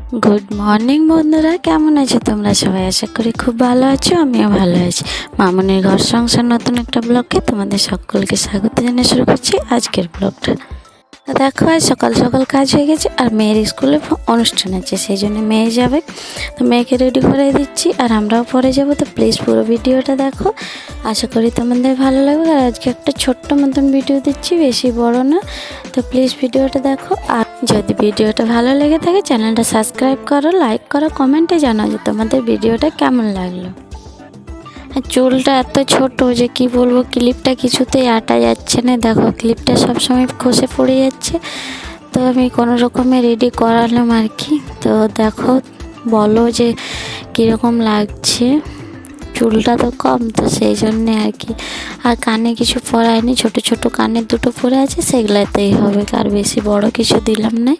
Good morning বন্ধুরা, কেমন আছো তোমরা সবাই? আশা করি খুব ভালো আছো, আমিও ভালো আছি। মামুনির ঘর সংসার নতুন একটা ব্লগে তোমাদের সকলকে স্বাগত জানিয়ে শুরু করছি আজকের ব্লগটা। দেখো আজ সকাল সকাল কাজ হয়ে গেছে, আর মেয়ের স্কুলে অনুষ্ঠান আছে, সেই জন্য মেয়ে যাবে, তো মেয়েকে রেডি করে দিচ্ছি আর আমরাও পরে যাব। তো প্লিজ পুরো ভিডিওটা দেখো, আশা করি তোমাদের ভালো লাগবে। আর আজকে একটা ছোট্ট মতন ভিডিও দিচ্ছি, বেশি বড় না, তো প্লিজ ভিডিওটা দেখো। আর যদি ভিডিওটা ভালো লেগে থাকে চ্যানেলটা সাবস্ক্রাইব করো, লাইক করো, কমেন্টে জানাও যে তোমাদের ভিডিওটা কেমন লাগলো। চুলটা এত ছোট যে কি বলবো, ক্লিপটা কিছুতেই আটা যাচ্ছে না। দেখো ক্লিপটা সবসময় খসে পড়ে যাচ্ছে, তো আমি কোনো রকমে রেডি করালাম আর কি। তো দেখো বলো যে কীরকম লাগছে, চুলটা তো কম, তো সেই জন্যে আর কি। আর কানে কিছু পরায়নি, ছোট ছোট কানের দুটো পরে আছে, সেগুলাতেই হবে, আর বেশি বড় কিছু দিলাম না।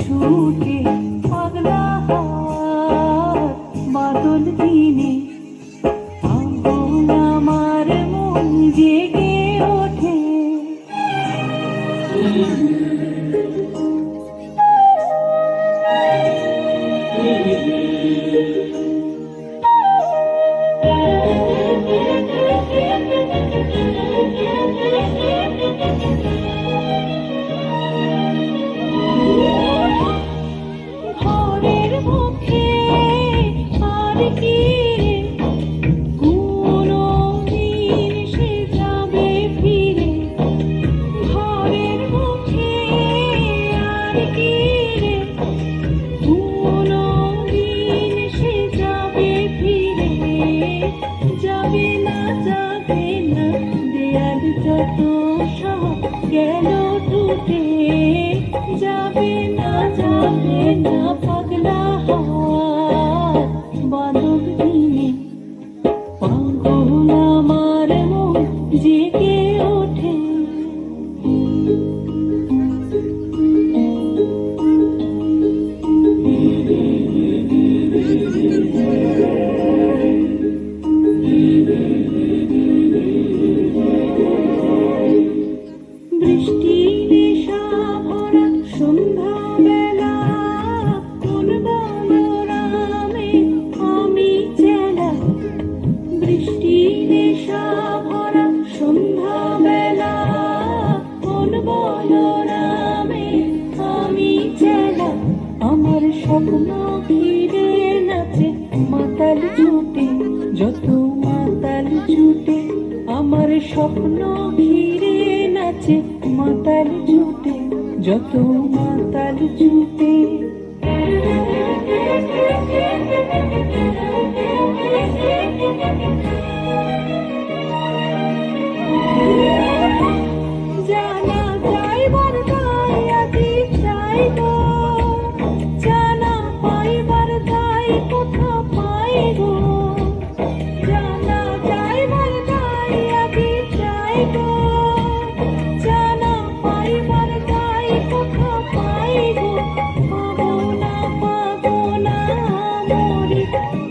ছুটে পাগলা বাদল দিনে আগুন আমার মন জেগে ওঠে। গেল টুটে যাবে না পাগলা বাদল দিনে পাগল আমার মন জেগে ওঠে। বৃষ্টি নেশা ভরা সন্ধ্যাবেলা, কোন বনরামে আমি চেলা। বৃষ্টি নেশা ভরা সন্ধ্যাবেলা, কোন বনরামে আমি চেলা। আমার স্বপ্ন ঘিরে নাচে মাতাল ছুটে, যত মাতাল ছুটে। আমার স্বপ্ন ঘিরে নাচে মাতাল ছুটে, যত মাতাল ছুটে। জানা যাইবার দায় আজি চাইব, জানা পাইবার দায় কোথা পাইব। জানা যাইবার দায় আজি চাইব, জানা পাইবার দায় কোথা পাইব। পাবো না মরি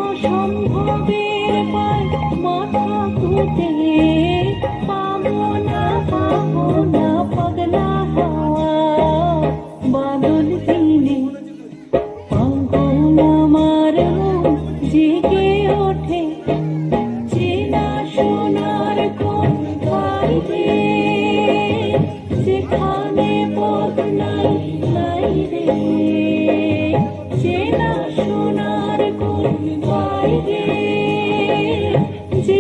অসম্ভবের পায় মাথা তুলে। পাবো না পাগলা বাদল দিনে পাগল আমার মন জেগে ওঠে। চেনা সোনার কোন বাইরে, যেখানে পথ নাই রে। চেনা সোনার কোন বাইরে,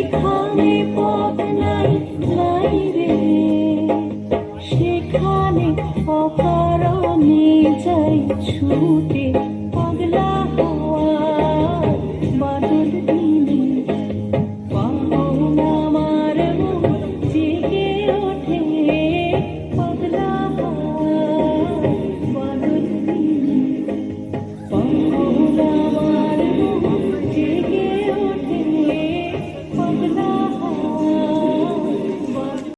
যেখানে পথ নাই নাই রে, সেখানে অকারণে যাই ছুটে